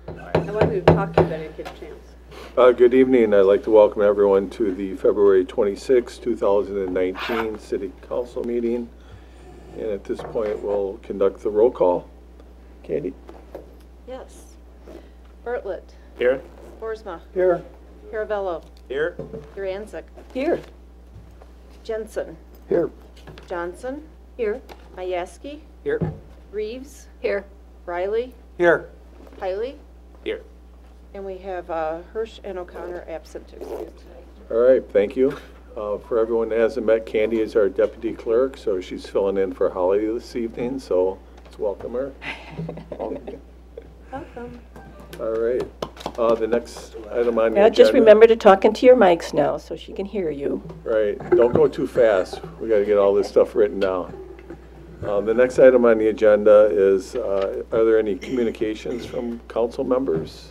I wanted to talk to you, but I didn't get a chance. Good evening. I'd like to welcome everyone to the February 26, 2019 City Council meeting. And at this point, we'll conduct the roll call. Candy? Yes. Bartlett. Here. Boersma. Here. Caravello. Here. Uranzik. Here. Jensen. Here. Johnson. Here. Mayeski. Here. Reeves. Here. Riley. Here. Hiley. Here. And we have Hirsch and O'Connor absent. Excused. All right, thank you. For everyone that hasn't met, Candy is our deputy clerk, so she's filling in for Holly this evening, so let's welcome her. Welcome. All right. The next item on the agenda. Just remember to talk into your mics now so she can hear you. Right. Don't go too fast. We got to get all this stuff written down. The next item on the agenda is, are there any communications from council members?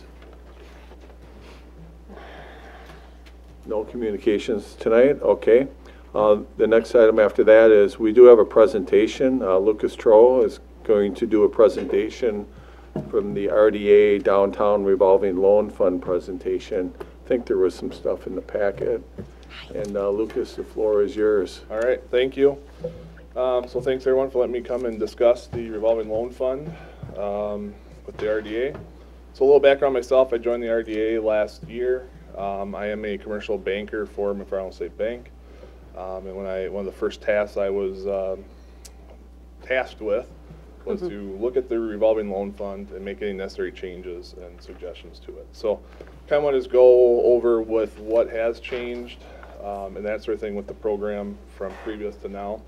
No communications tonight? Okay. The next item after that is we do have a presentation. Lucas Troll is going to do a presentation from the RDA Downtown Revolving Loan Fund presentation. I think there was some stuff in the packet. And Lucas, the floor is yours. All right, thank you. So thanks everyone for letting me come and discuss the revolving loan fund with the RDA. So a little background on myself, I joined the RDA last year. I am a commercial banker for McFarland State Bank. And one of the first tasks I was tasked with was to look at the revolving loan fund and make any necessary changes and suggestions to it. So kind of want to just go over with what has changed and that sort of thing with the program from previous to now.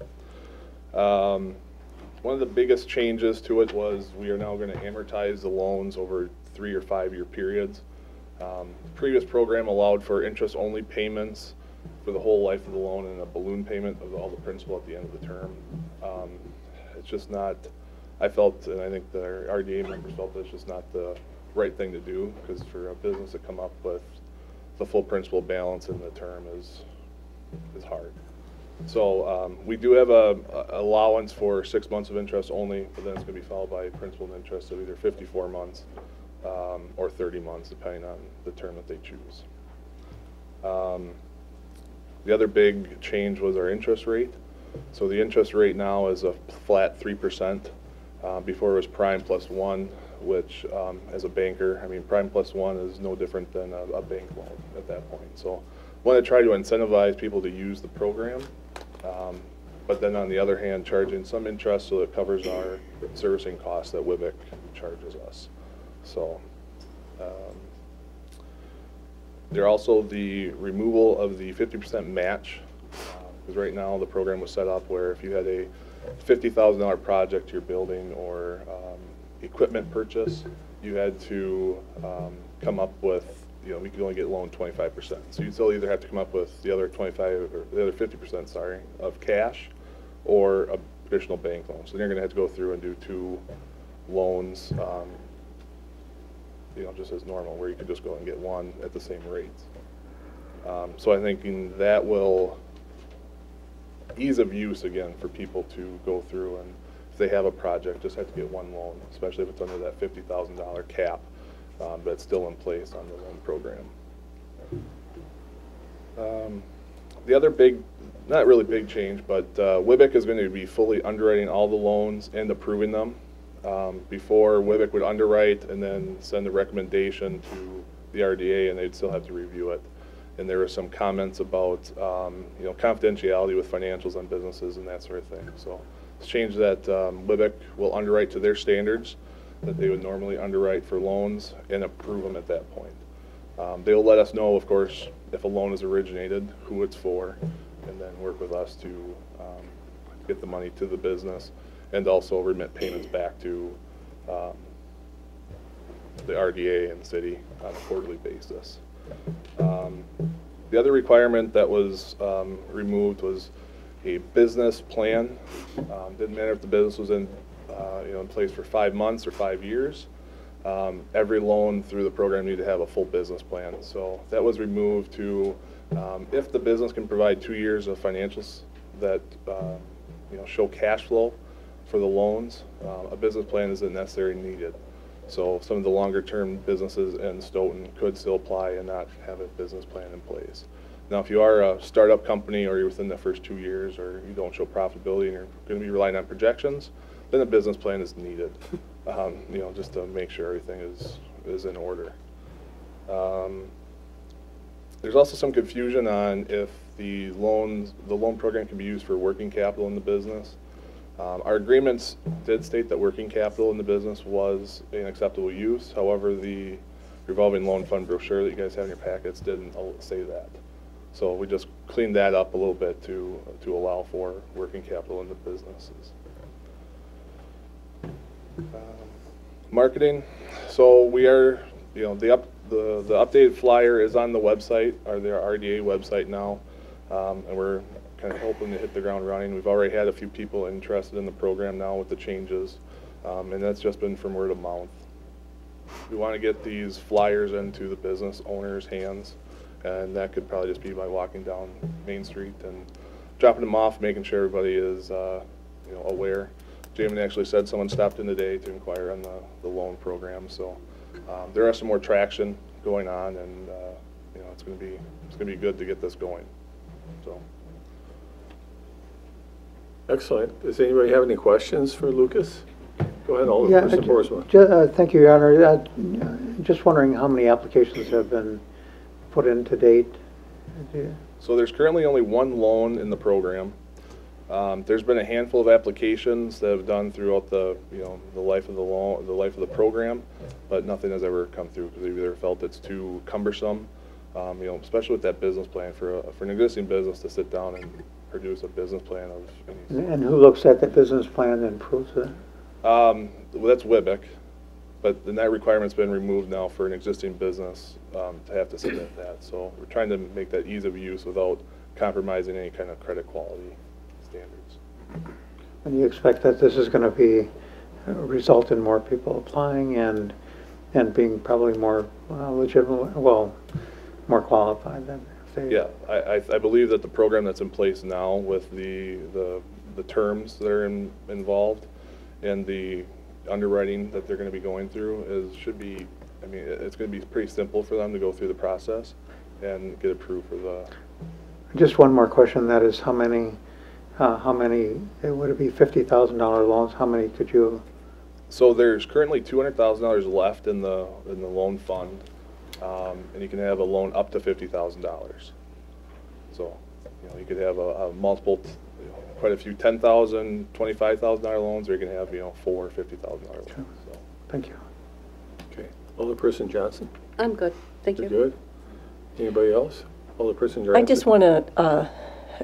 One of the biggest changes to it was we are now going to amortize the loans over 3 or 5 year periods. The previous program allowed for interest-only payments for the whole life of the loan and a balloon payment of all the principal at the end of the term. It's just not, I felt, and I think the RDA members felt that it's just not the right thing to do, because for a business to come up with the full principal balance in the term is hard. So we do have a allowance for 6 months of interest only, but then it's going to be followed by principal and interest of either 54 months or 30 months, depending on the term that they choose. The other big change was our interest rate. So the interest rate now is a flat 3%. Before it was prime plus 1, which as a banker, I mean, prime plus 1 is no different than a bank loan at that point. So I want to try to incentivize people to use the program, but then on the other hand, charging some interest so that it covers our servicing costs that WIBIC charges us. So there also the removal of the 50% match, because right now the program was set up where if you had a $50,000 project you're building or equipment purchase, you had to come up with, we could only get loaned 25%. So you still either have to come up with the other 25 or the other 50%, sorry, of cash or a traditional bank loan. So then you're going to have to go through and do 2 loans, just as normal, where you could just go and get one at the same rates. So I think that will ease of use again for people to go through, and if they have a project, just have to get one loan, especially if it's under that $50,000 cap that's still in place on the loan program. The other big, not really big change, but WIBIC is going to be fully underwriting all the loans and approving them. Before, WIBIC would underwrite and then send a recommendation to the RDA, and they'd still have to review it. And there were some comments about confidentiality with financials on businesses and that sort of thing. So it's changed that WIBIC will underwrite to their standards that they would normally underwrite for loans and approve them at that point. They'll let us know, of course, if a loan is originated, who it's for, and then work with us to get the money to the business and also remit payments back to the RDA and the city on a quarterly basis. The other requirement that was removed was a business plan. Didn't matter if the business was in place for 5 months or 5 years. Every loan through the program needed to have a full business plan. So that was removed to if the business can provide 2 years of financials that show cash flow for the loans, a business plan isn't necessarily needed. So some of the longer term businesses in Stoughton could still apply and not have a business plan in place. Now, if you are a startup company or you're within the first 2 years or you don't show profitability and you're going to be relying on projections, then a business plan is needed, you know, just to make sure everything is in order. There's also some confusion on if the loan program can be used for working capital in the business. Our agreements did state that working capital in the business was an acceptable use. However, the revolving loan fund brochure that you guys have in your packets didn't say that. So we just cleaned that up a little bit to allow for working capital in the businesses. Marketing. So we are, you know, the updated flyer is on the website, or the RDA website now, and we're kind of hoping to hit the ground running. We've already had a few people interested in the program now with the changes, and that's just been from word of mouth. We want to get these flyers into the business owners' hands, and that could probably just be by walking down Main Street and dropping them off, making sure everybody is you know, aware. Jamin actually said someone stopped in today to inquire on the loan program, so there are some more traction going on, and you know, it's going to be good to get this going. So. Excellent. Does anybody have any questions for Lucas? Go ahead, Alderperson Boersma. Thank you, Your Honor. Just wondering how many applications have been put in to date? So there's currently only one loan in the program. There's been a handful of applications that have done throughout the life of the loan, the life of the program, but nothing has ever come through because they've either felt it's too cumbersome, you know, especially with that business plan for an existing business to sit down and produce a business plan of any sort. And who looks at the business plan and approves it? Well, that's WBIC, but then that requirement's been removed now for an existing business to have to submit that. So we're trying to make that ease of use without compromising any kind of credit quality standards. And you expect that this is going to be result in more people applying and being probably more legitimate, well, more qualified than if they... Yeah, I believe that the program that's in place now with the terms that are involved and the underwriting that they're going to be going through should be, I mean, it's going to be pretty simple for them to go through the process and get approved for the... Just one more question, that is how many, would it be $50,000 loans? How many could you? So there's currently $200,000 left in the loan fund, and you can have a loan up to $50,000. So, you know, you could have a multiple, quite a few $10,000, $25,000 loans, or you can have, you know, 4 $50,000 loans. Sure. So. Thank you. Okay. Alderperson Johnson? I'm good, thank you. You're good? Anybody else? Alderperson Johnson? I just want to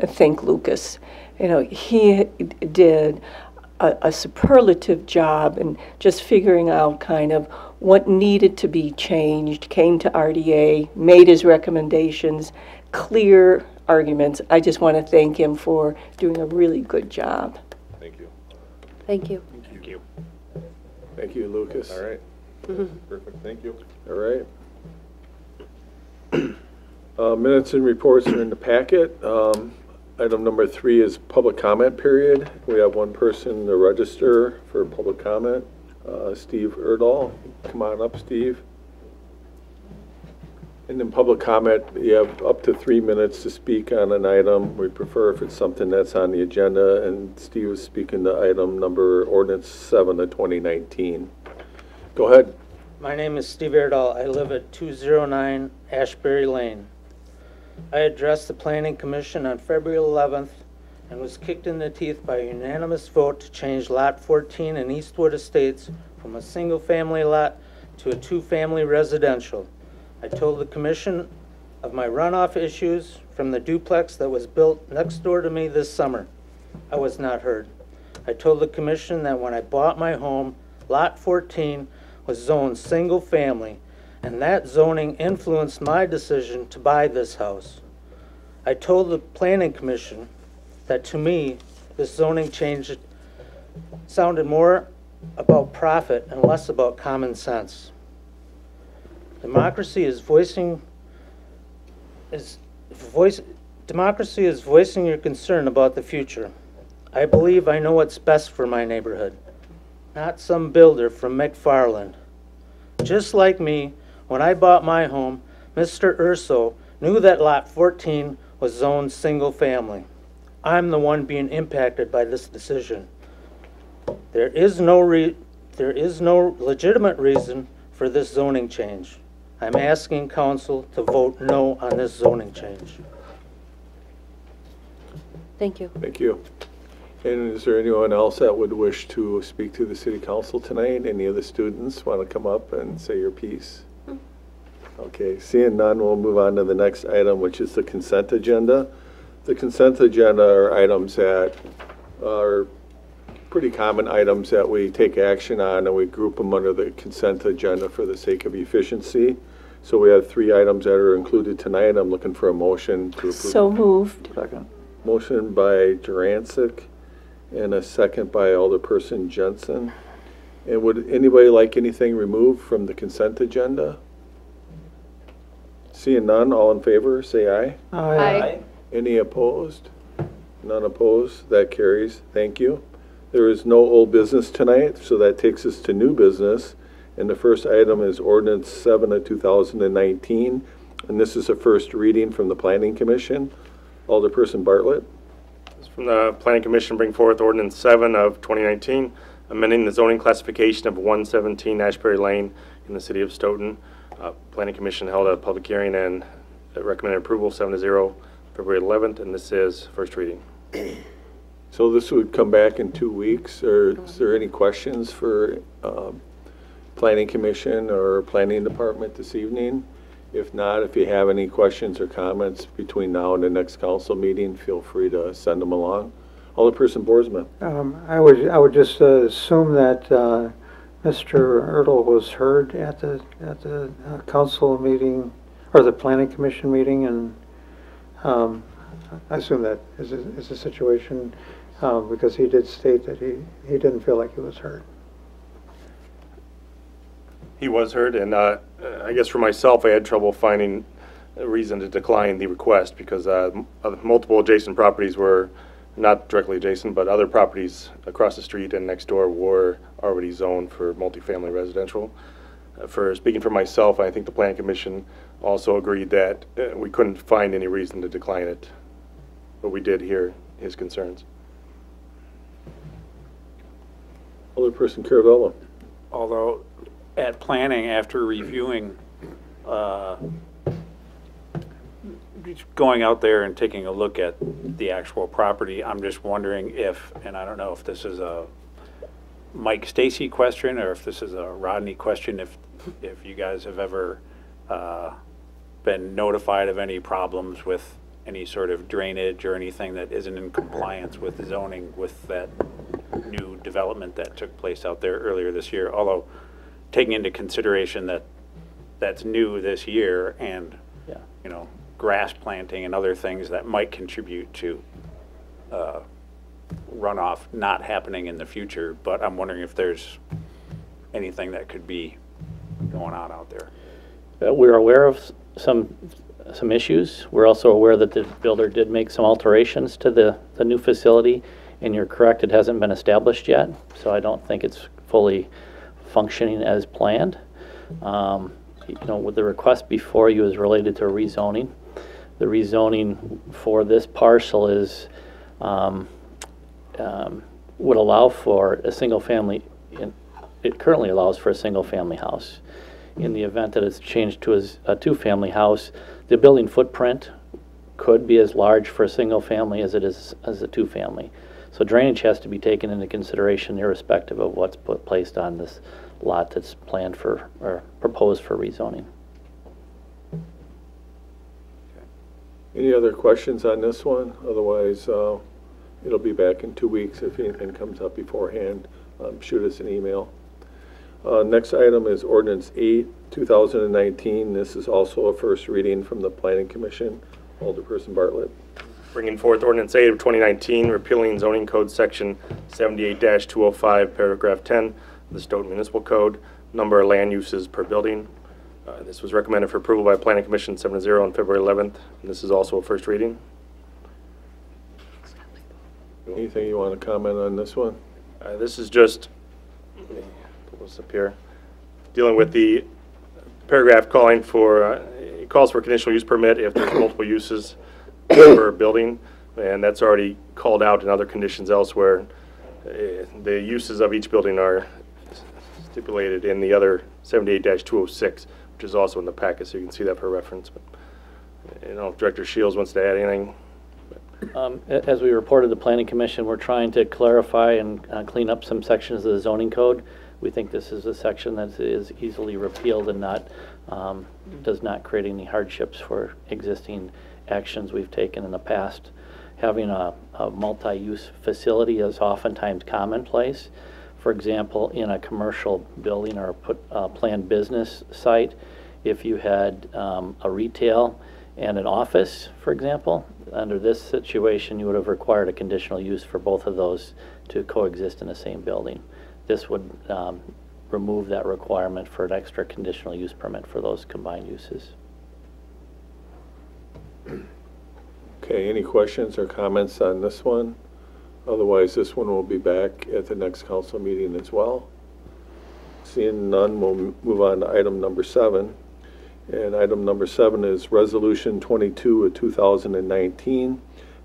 thank Lucas. You know, he did a superlative job in just figuring out kind of what needed to be changed, came to RDA, made his recommendations, clear arguments. I just want to thank him for doing a really good job. Thank you. Thank you. Thank you. Thank you, Lucas. All right. Perfect. Thank you. All right. Minutes and reports are in the packet. Item number 3 is public comment period. We have one person to register for public comment. Steve Erdahl. Come on up, Steve. And then public comment, you have up to 3 minutes to speak on an item. We prefer if it's something that's on the agenda, and Steve is speaking to item number ordinance 7 of 2019. Go ahead. My name is Steve Erdahl. I live at 209 Ashbury Lane. I addressed the Planning Commission on February 11th and was kicked in the teeth by a unanimous vote to change Lot 14 in Eastwood Estates from a single-family lot to a 2-family residential. I told the Commission of my runoff issues from the duplex that was built next door to me this summer. I was not heard. I told the Commission that when I bought my home, Lot 14 was zoned single-family, and that zoning influenced my decision to buy this house. I told the Planning Commission that to me, this zoning change sounded more about profit and less about common sense. Democracy is voicing your concern about the future. I believe I know what's best for my neighborhood, not some builder from McFarland. Just like me, when I bought my home, Mr. Urso knew that Lot 14 was zoned single family. I'm the one being impacted by this decision. There is no legitimate reason for this zoning change. I'm asking council to vote no on this zoning change. Thank you. Thank you. And is there anyone else that would wish to speak to the city council tonight? Any of the students want to come up and say your piece? Okay, seeing none, we'll move on to the next item, which is the consent agenda. The consent agenda are items that are pretty common items that we take action on, and we group them under the consent agenda for the sake of efficiency. So we have 3 items that are included tonight. I'm looking for a motion to approve. So moved. Second. Motion by Jurancic and a second by Alderperson Jensen. And would anybody like anything removed from the consent agenda? Seeing none, all in favor, say aye. Aye. Any opposed? None opposed, that carries. Thank you. There is no old business tonight, so that takes us to new business. And the first item is ordinance 7 of 2019. And this is a first reading from the Planning Commission. Alderperson Bartlett. From the Planning Commission, bring forth ordinance 7 of 2019, amending the zoning classification of 117 Ashbury Lane in the city of Stoughton. Planning Commission held a public hearing and recommended approval 7-0 February 11th, and this is first reading. So this would come back in 2 weeks. Or is there any questions for Planning Commission or Planning Department this evening? If not, if you have any questions or comments between now and the next council meeting, feel free to send them along. Alderperson Boersma. I would just assume that Mr. Ertl was heard at the council meeting or the Planning Commission meeting, and I assume that is a situation because he did state that he didn't feel like he was heard. He was heard, and I guess for myself, I had trouble finding a reason to decline the request because multiple adjacent properties were not directly adjacent, but other properties across the street and next door were already zoned for multifamily residential. For speaking for myself, I think the Planning Commission also agreed that we couldn't find any reason to decline it, but we did hear his concerns. Alderperson Caravello. Although at planning, after reviewing, going out there and taking a look at the actual property, I'm just wondering if, and I don't know if this is a Mike Stacy question or if this is a Rodney question, if you guys have ever been notified of any problems with any sort of drainage or anything that isn't in compliance with the zoning with that new development that took place out there earlier this year, although taking into consideration that that's new this year and, you know, grass planting and other things that might contribute to runoff not happening in the future. But I'm wondering if there's anything that could be going on out there. We're aware of some issues. We're also aware that the builder did make some alterations to the new facility, and you're correct, it hasn't been established yet, so I don't think it's fully functioning as planned. You know, with the request before you is related to rezoning. The rezoning for this parcel is would allow for a single family. It currently allows for a single family house. In the event that it's changed to a two-family house, the building footprint could be as large for a single family as it is as a two-family. So drainage has to be taken into consideration irrespective of what's placed on this lot that's planned for or proposed for rezoning. Any other questions on this one? Otherwise, it'll be back in 2 weeks. If anything comes up beforehand, shoot us an email. Next item is ordinance 8, 2019. This is also a first reading from the Planning Commission. Alderperson Bartlett. Bringing forth ordinance 8 of 2019, repealing zoning code section 78-205, paragraph 10 of the Stoughton Municipal Code, number of land uses per building. This was recommended for approval by Planning Commission 7-0 on February 11th, and this is also a first reading. Anything you want to comment on this one? This is just, let me pull this up here. dealing with the paragraph calling for, it calls for a conditional use permit if there's multiple uses per building, and that's already called out in other conditions elsewhere. The uses of each building are stipulated in the other 78-206, which is also in the packet, so you can see that for reference. But I don't know if Director Shields wants to add anything. As we reported to the Planning Commission, we're trying to clarify and clean up some sections of the zoning code. We think this is a section that is easily repealed and not does not create any hardships for existing actions we've taken in the past. Having a multi-use facility is oftentimes commonplace. For example, in a commercial building or a planned business site, if you had a retail and an office, for example, under this situation, you would have required a conditional use for both of those to coexist in the same building. This would remove that requirement for an extra conditional use permit for those combined uses. Okay, any questions or comments on this one? Otherwise, this one will be back at the next council meeting as well. Seeing none, we'll move on to item number 7. And item number 7 is Resolution 22 of 2019.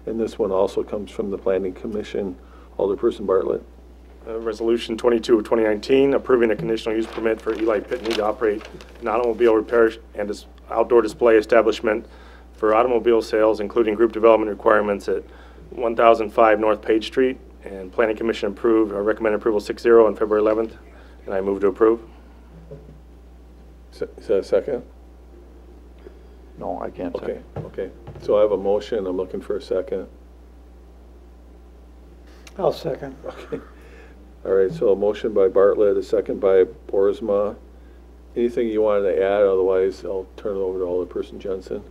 And this one also comes from the Planning Commission. Alderperson Bartlett. Resolution 22 of 2019, approving a conditional use permit for Eli Pitney to operate an automobile repair and outdoor display establishment for automobile sales, including group development requirements at 1005 North Page Street. And Planning Commission approved, or recommended approval 6-0 on February 11th. And I move to approve. Is that a second? No, I can't Okay, second. okay. So I have a motion. I'm looking for a second. I'll second. Okay. All right, so a motion by Bartlett, a second by Boersma. Anything you wanted to add? Otherwise, I'll turn it over to Alderperson Jensen.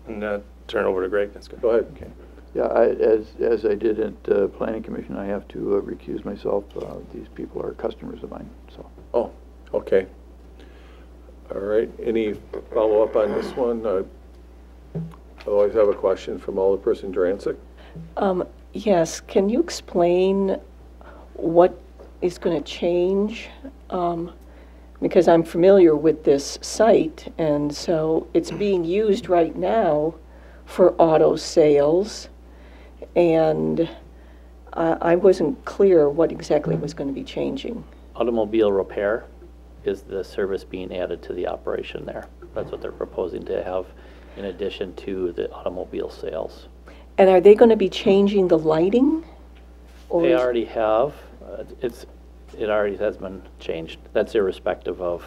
And turn over to Greg. That's good. Go ahead. Okay. Yeah, as I did at Planning Commission, I have to recuse myself. These people are customers of mine, so. Oh, okay. All right, any follow-up on this one? Otherwise, I have a question from Alderperson Drancic. Yes, can you explain what is going to change? Because I'm familiar with this site, and so it's being used right now for auto sales, and I wasn't clear what exactly was going to be changing. Automobile repair is the service being added to the operation there. That's what they're proposing to have in addition to the automobile sales. And are they going to be changing the lighting? Or They already have. It already has been changed. That's irrespective of,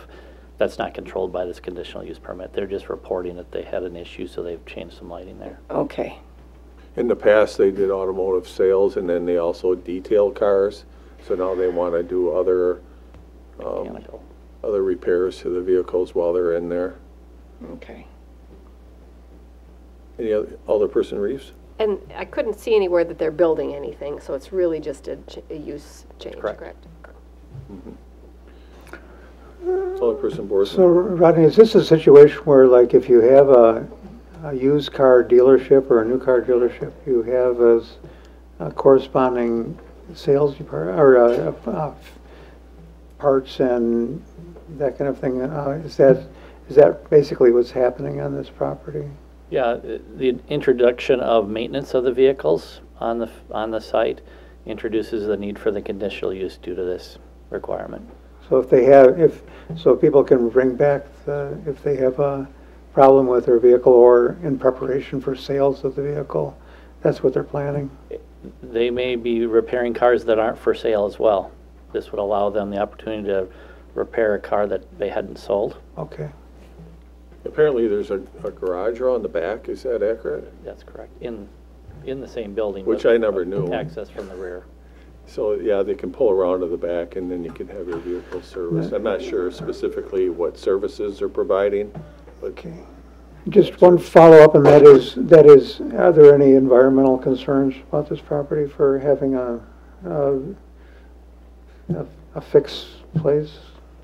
that's not controlled by this conditional use permit. They're just reporting that they had an issue, so they've changed some lighting there. Okay. In the past, they did automotive sales, and then they also detail cars. So now they want to do other Mechanical. other repairs to the vehicles while they're in there. Okay. Any other, Alderperson Reeves? And I couldn't see anywhere that they're building anything, so it's really just a use change, Correct. correct? Alderperson Boersma? So Rodney, is this a situation where, like, if you have a used car dealership or a new car dealership, you have a corresponding sales department, or parts and that kind of thing? Is that basically what's happening on this property? Yeah, the introduction of maintenance of the vehicles on the site introduces the need for the conditional use due to this requirement. So so people can bring back if they have a problem with their vehicle or in preparation for sales of the vehicle, that's what they're planning? They may be repairing cars that aren't for sale as well. This would allow them the opportunity to repair a car that they hadn't sold. Okay. Apparently, there's a garage around the back. Is that accurate? That's correct. In the same building. Which with I never knew. Access from the rear. So, yeah, they can pull around to the back, and then you can have your vehicle serviced. I'm not sure specifically what services they're providing, but Okay. Just one follow-up, and that is, are there any environmental concerns about this property for having a fixed place?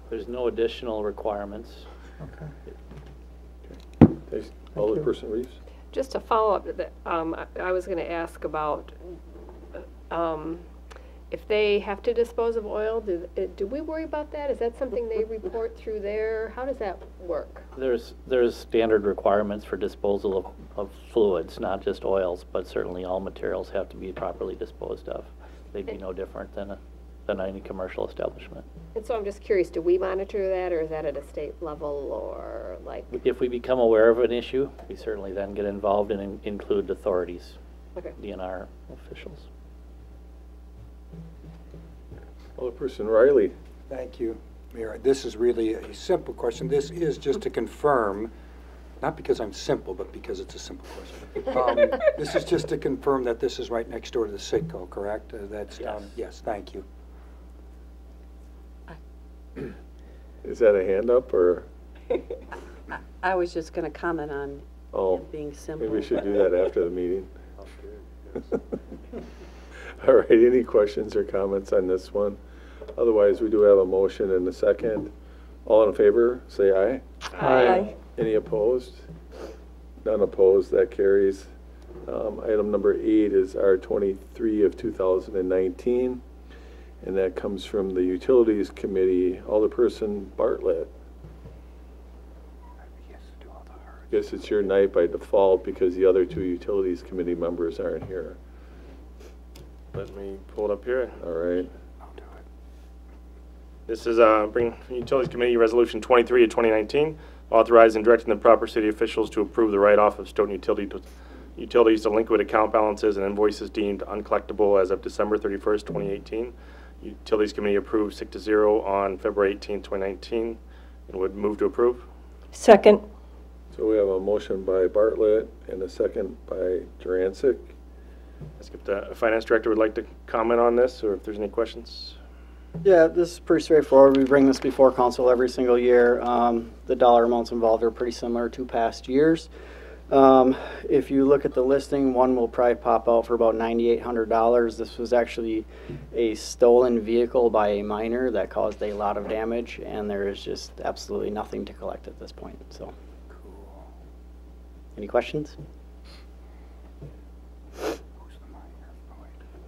There's no additional requirements. Okay. Alderperson Reeves? Just to follow up, I was going to ask about if they have to dispose of oil, do we worry about that? Is that something they report through there? How does that work? There's standard requirements for disposal of fluids, not just oils, but certainly all materials have to be properly disposed of. They'd be no different than any commercial establishment. And so I'm just curious, do we monitor that, or is that at a state level, or like? If we become aware of an issue, we certainly then get involved and include authorities, Okay. DNR officials. Alderperson Riley. Thank you, Mayor. This is really a simple question. This is just to confirm, not because I'm simple, but because it's a simple question. This is just to confirm that this is right next door to the Citgo, correct? That's down. Yes, thank you. Is that a hand up or? I was just going to comment on Oh, it being simple. maybe we should do that after the meeting. All right, any questions or comments on this one? Otherwise, we do have a motion and a second. All in favor, say aye. Aye. Any opposed? None opposed, that carries. Item number 8 is R23 of 2019, and that comes from the Utilities Committee, Alderperson Bartlett. I guess it's your night by default because the other 2 Utilities Committee members aren't here. Let me pull it up here. All right. This is bring Utilities Committee Resolution 23 of 2019, authorizing and directing the proper city officials to approve the write-off of Stoughton Utilities delinquent account balances and invoices deemed uncollectible as of December 31st, 2018. Utilities Committee approved 6-0 on February 18, 2019, and would move to approve. Second. So we have a motion by Bartlett and a second by Jurancic. Ask if the Finance Director would like to comment on this, or if there's any questions. Yeah, this is pretty straightforward. We bring this before council every single year. The dollar amounts involved are pretty similar to past years. If you look at the listing, one will probably pop out for about $9,800. This was actually a stolen vehicle by a minor that caused a lot of damage, and there is just absolutely nothing to collect at this point. So, cool. Any questions?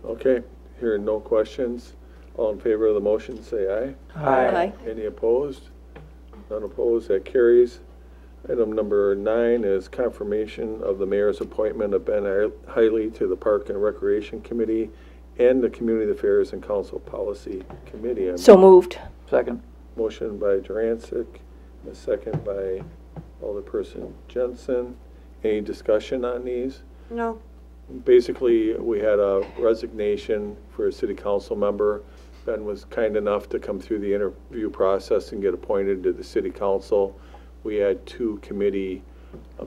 Okay, hearing no questions. All in favor of the motion, say aye. Aye. Any opposed? None opposed, that carries. Item number 9 is confirmation of the mayor's appointment of Ben Hiley to the Park and Recreation Committee and the Community Affairs and Council Policy Committee. So moved. Second. Motion by Jurancic, a second by Alderperson Jensen. Any discussion on these? No. Basically, we had a resignation for a city council member. Ben was kind enough to come through the interview process and get appointed to the city council. We had 2 committee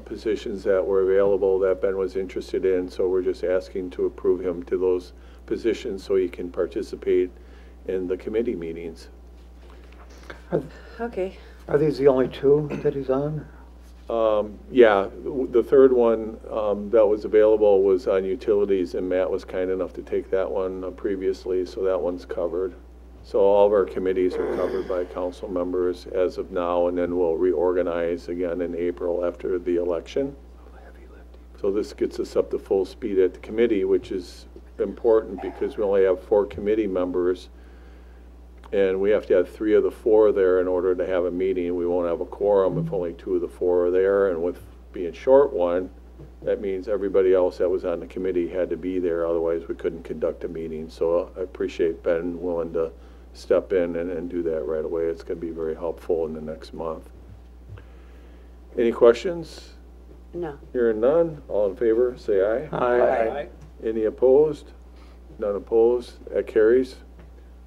positions that were available that Ben was interested in, so we're just asking to approve him to those positions so he can participate in the committee meetings. Okay. Are these the only 2 that he's on? Yeah, the third one that was available was on utilities, and Matt was kind enough to take that one previously, so that one's covered. So all of our committees are covered by council members as of now, and then we'll reorganize again in April after the election. So this gets us up to full speed at the committee, which is important because we only have 4 committee members, and we have to have 3 of the 4 there in order to have a meeting. We won't have a quorum if only 2 of the 4 are there, and with being short one, that means everybody else that was on the committee had to be there, otherwise we couldn't conduct a meeting. So I appreciate Ben willing to step in and do that right away. It's going to be very helpful in the next month. Any questions? No. Hearing none, all in favor, say aye. Aye. Any opposed? None opposed, that carries.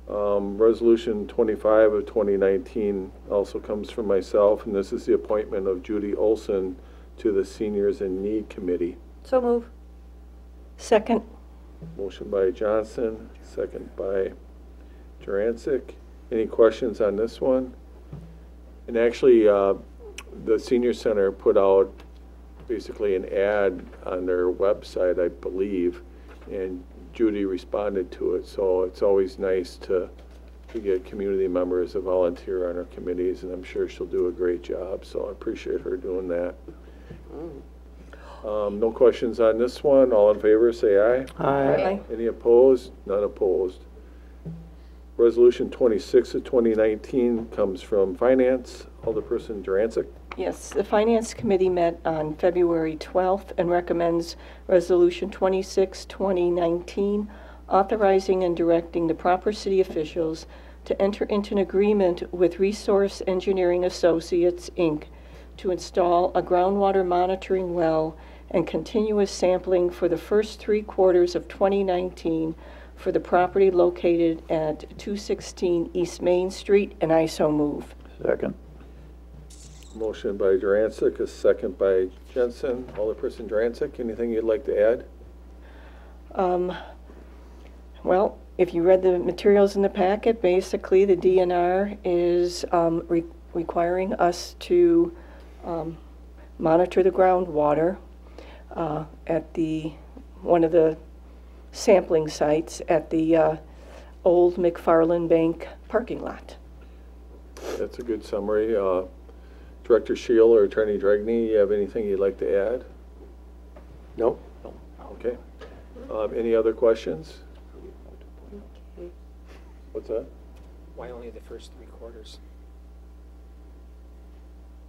Resolution 25 of 2019 also comes from myself, and this is the appointment of Judy Olson to the Seniors in Need Committee. So move. Second. Motion by Johnson, second by Jurancic. Any questions on this one? And actually, the Senior Center put out basically an ad on their website, I believe, and Judy responded to it. So it's always nice to get community members to volunteer on our committees, and I'm sure she'll do a great job. So I appreciate her doing that. No questions on this one. All in favor, say aye. Aye. Any opposed? None opposed. Resolution 26 of 2019 comes from Finance. Alderperson Dransick. Yes, the Finance Committee met on February 12th and recommends Resolution 26, 2019, authorizing and directing the proper city officials to enter into an agreement with Resource Engineering Associates, Inc., to install a groundwater monitoring well and continuous sampling for the first 3 quarters of 2019 for the property located at 216 East Main Street, and I so move. Second. Motion by Dransick, a second by Jensen. Alderperson Dransick, anything you'd like to add? Well, if you read the materials in the packet, basically the DNR is requiring us to monitor the groundwater at one of the sampling sites at the old McFarland Bank parking lot. That's a good summary. Director Shield or Attorney Dragney, you have anything you'd like to add? Nope. Okay. Any other questions? What's that? Why only the first 3 quarters?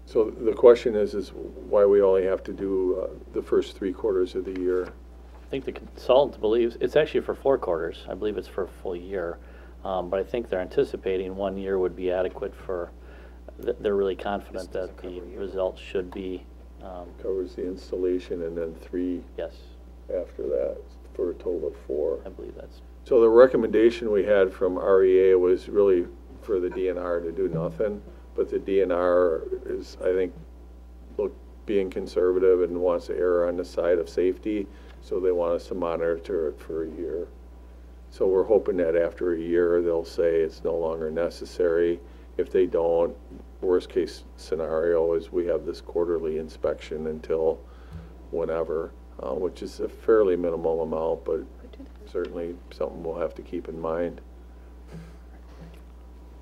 So the question is why we only have to do the first 3 quarters of the year? I think the consultant believes, it's actually for 4 quarters. I believe it's for a full year. But I think they're anticipating 1 year would be adequate for, they're really confident that the results should be. Covers the installation and then 3 Yes, after that for a total of 4. I believe that's. So the recommendation we had from REA was really for the DNR to do nothing, but the DNR is, I think, being conservative and wants to err on the side of safety, so they want us to monitor it for a year. So we're hoping that after a year they'll say it's no longer necessary. If they don't, worst case scenario is we have this quarterly inspection until whenever, which is a fairly minimal amount, but certainly something we'll have to keep in mind.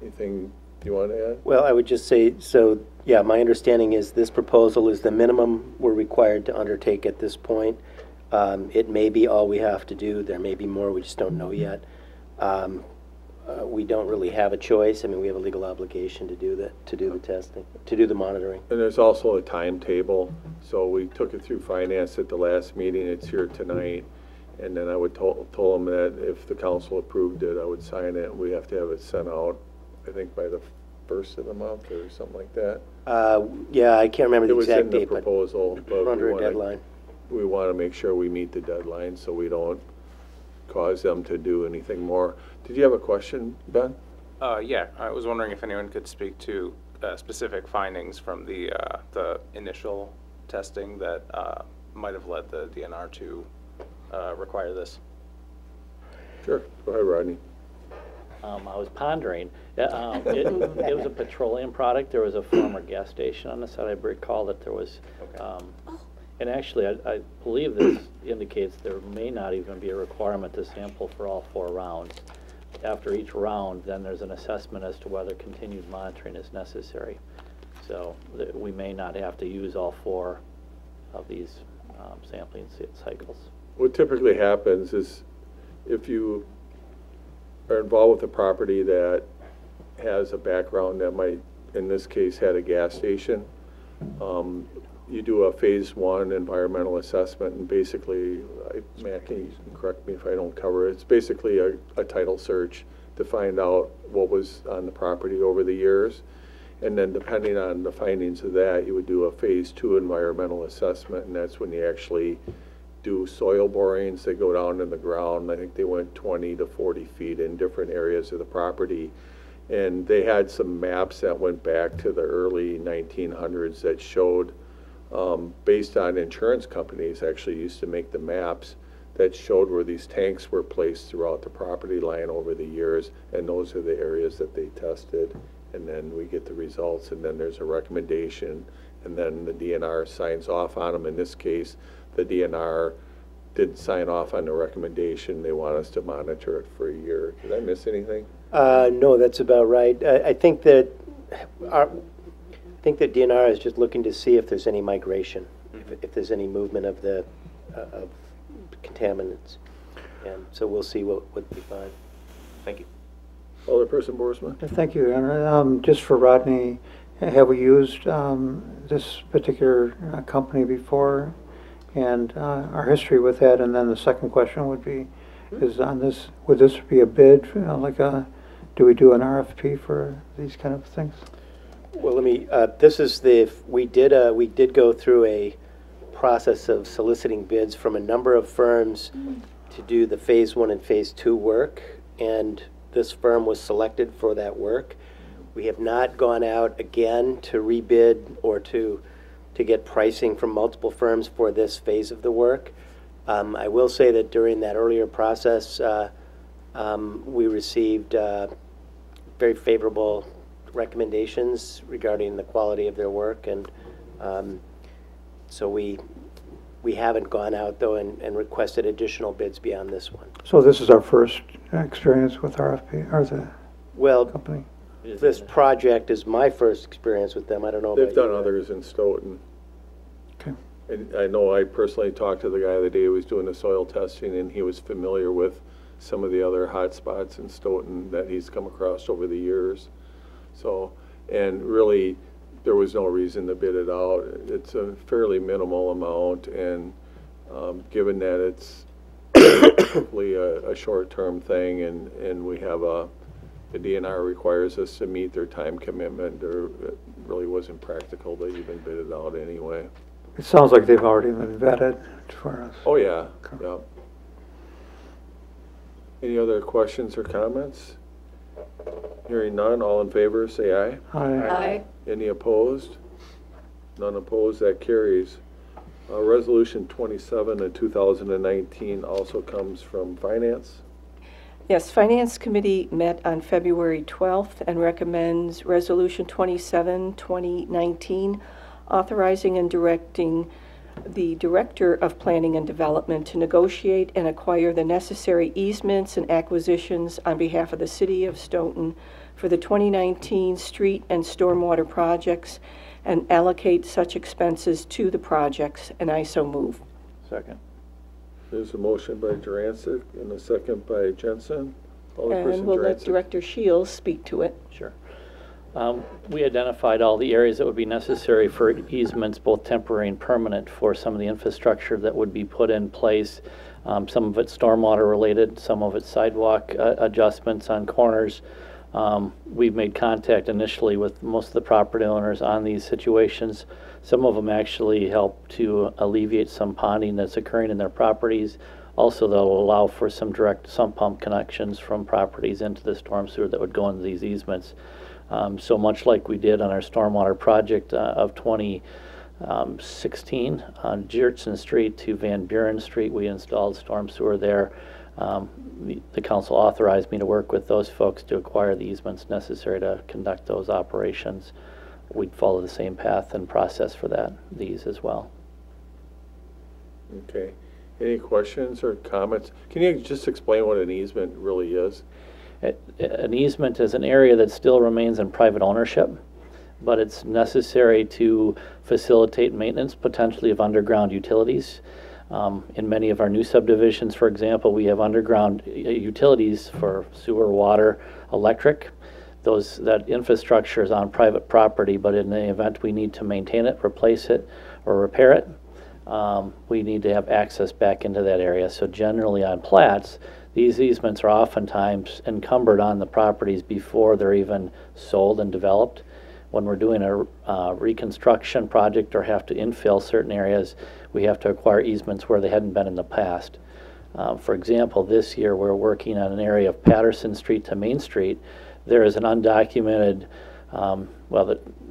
Anything you want to add? Well, I would just say, so, yeah, my understanding is this proposal is the minimum we're required to undertake at this point. It may be all we have to do. There may be more. We just don't know yet. We don't really have a choice. I mean, we have a legal obligation to do that, to do the testing, to do the monitoring. And there's also a timetable. So we took it through finance at the last meeting. It's here tonight. And then I would told them that if the council approved it, I would sign it. We have to have it sent out, I think, by the 1st of the month or something like that. Yeah, I can't remember the exact date, It was in the proposal, but we're under a deadline. We want to make sure we meet the deadline so we don't cause them to do anything more. Did you have a question, Ben? Yeah, I was wondering if anyone could speak to specific findings from the initial testing that might have led the DNR to require this. Sure. Go ahead, Rodney. I was pondering. It was a petroleum product. There was a former gas station on the side. I recall that there was, and actually I believe this indicates there may not even be a requirement to sample for all 4 rounds. After each round, then there's an assessment as to whether continued monitoring is necessary. So we may not have to use all 4 of these sampling cycles. What typically happens is if you are involved with a property that has a background that might, in this case, had a gas station, you do a phase 1 environmental assessment, and basically, Matt, can you correct me if I don't cover it, it's basically a title search to find out what was on the property over the years. And then depending on the findings of that, you would do a phase 2 environmental assessment, and that's when you actually do soil borings. They go down in the ground. I think they went 20 to 40 feet in different areas of the property. And they had some maps that went back to the early 1900s that showed, based on insurance companies actually used to make the maps that showed where these tanks were placed throughout the property line over the years, and those are the areas that they tested. And then we get the results, and then there's a recommendation, and then the DNR signs off on them. In this case, the DNR didn't sign off on the recommendation. They want us to monitor it for a year. Did I miss anything? No, that's about right. I think that DNR is just looking to see if there's any migration, if there's any movement of the of contaminants, and so we'll see what we find. Thank you. Alderperson Boersma? Thank you, Aaron. Just for Rodney, have we used this particular company before, and our history with that? And then the second question would be, is on this, would this be a bid, do we do an RFP for these kind of things? Well, let me, we did go through a process of soliciting bids from a number of firms to do the phase 1 and phase 2 work, and this firm was selected for that work. We have not gone out again to rebid or to get pricing from multiple firms for this phase of the work. I will say that during that earlier process, we received very favorable recommendations regarding the quality of their work, and so we haven't gone out though and requested additional bids beyond this one. So this is our first experience with RFP, or the company? This project is my first experience with them. I don't know They've about done you. others in Stoughton. Okay. And I know I personally talked to the guy the day he was doing the soil testing, and he was familiar with some of the other hot spots in Stoughton that he's come across over the years. So, and really, there was no reason to bid it out. It's a fairly minimal amount, and given that it's hopefully a short-term thing, and we have the DNR requires us to meet their time commitment, it really wasn't practical to even bid it out anyway. It sounds like they've already been vetted for us. Oh, yeah, yeah. Any other questions or comments? Hearing none, all in favor, say aye. Aye. Any opposed? None opposed, that carries. Resolution 27 of 2019 also comes from Finance. Yes, Finance Committee met on February 12th and recommends Resolution 27, 2019, authorizing and directing the Director of Planning and Development to negotiate and acquire the necessary easements and acquisitions on behalf of the City of Stoughton for the 2019 street and stormwater projects and allocate such expenses to the projects, and I so move. Second. There's a motion by Jurancic and a second by Jensen. And we'll let Director Shields speak to it. Sure. We identified all the areas that would be necessary for easements, both temporary and permanent, for some of the infrastructure that would be put in place. Some of it stormwater related, some of it sidewalk adjustments on corners. We've made contact initially with most of the property owners on these situations. Some of them actually help to alleviate some ponding that's occurring in their properties. Also, they'll allow for some direct sump pump connections from properties into the storm sewer that would go into these easements. So much like we did on our stormwater project of 2016 on Geertsen Street to Van Buren Street, we installed storm sewer there. The council authorized me to work with those folks to acquire the easements necessary to conduct those operations. We'd follow the same path and process for these as well. Okay. Any questions or comments? Can you just explain what an easement really is? An easement is an area that still remains in private ownership, but it's necessary to facilitate maintenance potentially of underground utilities. In many of our new subdivisions, for example, we have underground utilities for sewer, water, electric. That infrastructure is on private property, but in the event we need to maintain it, replace it, or repair it, we need to have access back into that area. So generally on plats, these easements are oftentimes encumbered on the properties before they're even sold and developed. When we're doing a reconstruction project or have to infill certain areas, we have to acquire easements where they hadn't been in the past. For example, this year we're working on an area of Patterson Street to Main Street. There is an undocumented,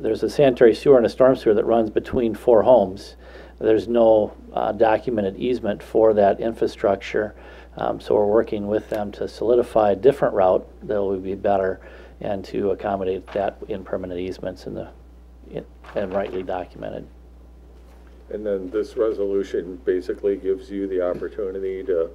there's a sanitary sewer and a storm sewer that runs between 4 homes. There's no documented easement for that infrastructure. So we're working with them to solidify a different route that will be better and to accommodate that in permanent easements and rightly documented. And then this resolution basically gives you the opportunity to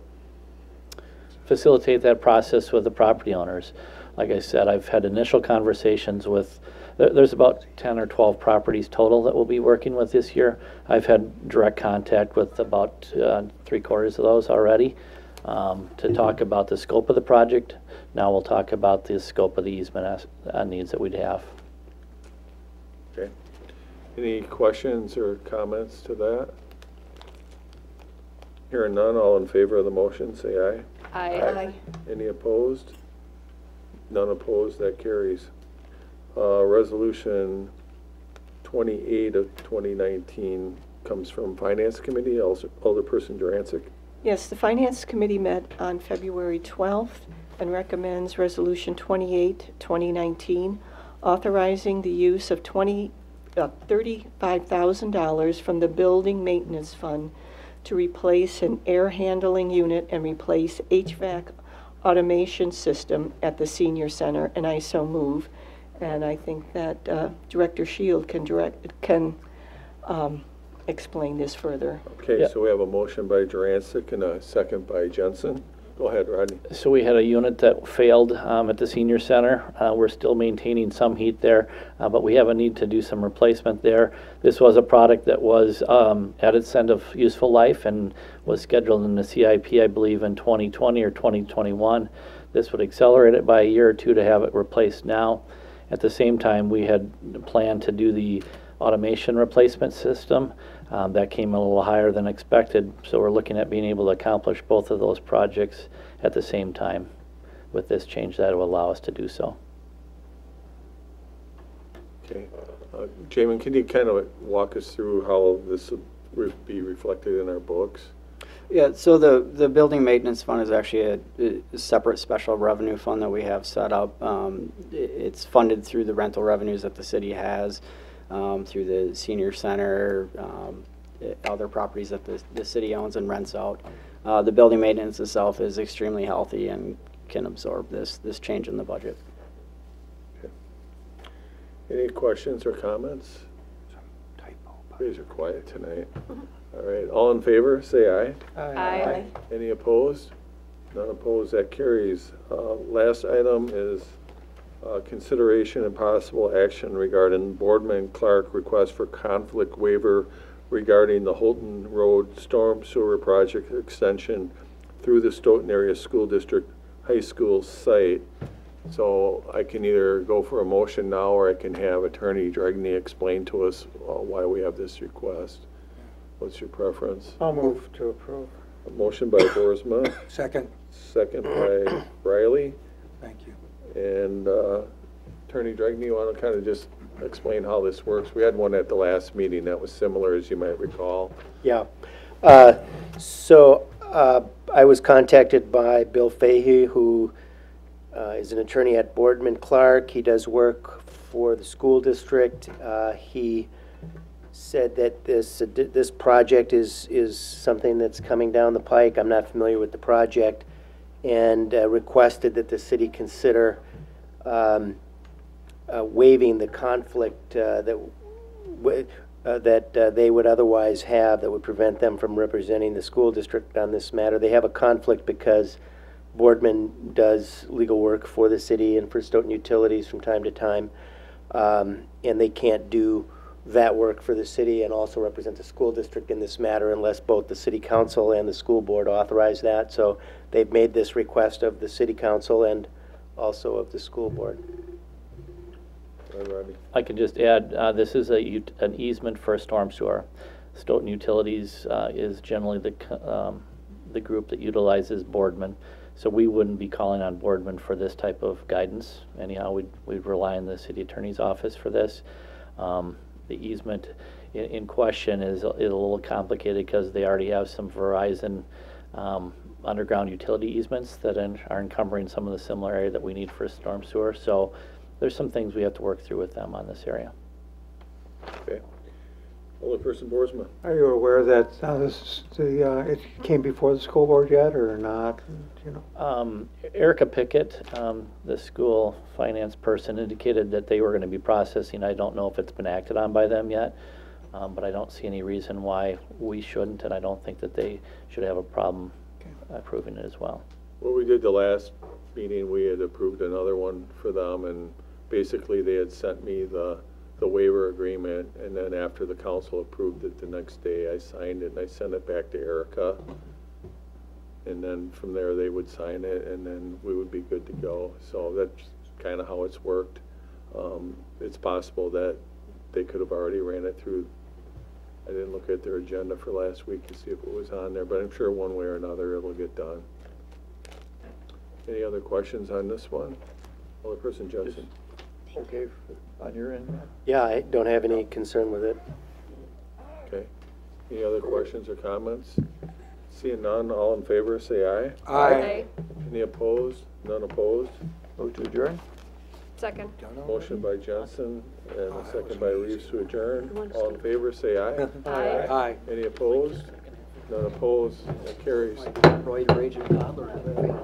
facilitate that process with the property owners. Like I said, I've had initial conversations with, there's about 10 or 12 properties total that we'll be working with this year. I've had direct contact with about 3/4 of those already. to talk about the scope of the project. Now we'll talk about the scope of the easement needs that we'd have. Okay. Any questions or comments to that? Hearing none, all in favor of the motion, say aye. Aye. Any opposed? None opposed, that carries. Resolution 28 of 2019 comes from Finance Committee, Alderperson Jurancic. Yes, the Finance Committee met on February 12th and recommends Resolution 28, 2019, authorizing the use of $35,000 from the Building Maintenance Fund to replace an air handling unit and replace HVAC automation system at the Senior Center, and I so move. And I think that Director Shield can explain this further. Okay, Yeah. so we have a motion by Jurancic and a second by Jensen. Go ahead, Rodney. So we had a unit that failed at the Senior Center. We're still maintaining some heat there, but we have a need to do some replacement there. This was a product that was at its end of useful life and was scheduled in the CIP, I believe, in 2020 or 2021. This would accelerate it by a year or two to have it replaced now. At the same time, we had planned to do the automation replacement system. That came a little higher than expected, so we're looking at being able to accomplish both of those projects at the same time with this change that will allow us to do so. Okay. Jamin, can you kind of walk us through how this will be reflected in our books? Yeah, so the building maintenance fund is actually a separate special revenue fund that we have set up. It's funded through the rental revenues that the city has, through the senior center, other properties that the city owns and rents out. The building maintenance itself is extremely healthy and can absorb this change in the budget. Okay. Any questions or comments? You guys are quiet tonight. All right, all in favor, say aye. Aye. Any opposed? None opposed, that carries. Last item is consideration and possible action regarding Boardman Clark request for conflict waiver regarding the Holton Road Storm Sewer Project extension through the Stoughton Area School District High School site. So I can either go for a motion now, or I can have Attorney Dragney explain to us why we have this request. What's your preference? I'll move to approve. A motion by Boersma. Second. Second by Riley. Thank you. And Attorney Dragney, you want to kind of just explain how this works? We had one at the last meeting that was similar, as you might recall. Yeah. So I was contacted by Bill Fahey, who is an attorney at Boardman Clark. He does work for the school district. He said that this project is something that's coming down the pike. I'm not familiar with the project, and requested that the city consider waiving the conflict that they would otherwise have that would prevent them from representing the school district on this matter. They have a conflict because Boardman does legal work for the city and for Stoughton Utilities from time to time, and they can't do that work for the city and also represent the school district in this matter unless both the city council and the school board authorize that. So they've made this request of the city council and also of the school board. I can just add, this is an easement for a storm sewer. Stoughton Utilities is generally the group that utilizes Boardman. So we wouldn't be calling on Boardman for this type of guidance. Anyhow, we'd rely on the city attorney's office for this. The easement in question is a little complicated because they already have some Verizon underground utility easements that are encumbering some of the similar area that we need for a storm sewer. So there's some things we have to work through with them on this area. Okay. Alderperson Boersma. Are you aware that it came before the school board yet or not? Do you know? Erica Pickett, the school finance person, indicated that they were going to be processing. I don't know if it's been acted on by them yet, but I don't see any reason why we shouldn't, and I don't think that they should have a problem approving it as well. Well, we did the last meeting, we had approved another one for them, and basically they had sent me the waiver agreement, and then after the council approved it the next day, I signed it and I sent it back to Erica. and then from there they would sign it, and then we would be good to go. So that's kind of how it's worked. It's possible that they could have already ran it through. I didn't look at their agenda for last week to see if it was on there, but I'm sure one way or another it'll get done. Any other questions on this one? Alderperson Judson? Okay, on your end, Matt? Yeah, I don't have any concern with it. Okay. Any other questions or comments? Seeing none, all in favor, say aye. Aye. Any opposed? None opposed? Move to adjourn? Second. Motion by Jensen and a second by Reeves to adjourn. All in favor, say aye. Aye. Aye. Any opposed? None opposed. That carries. Roy Raging Toddler.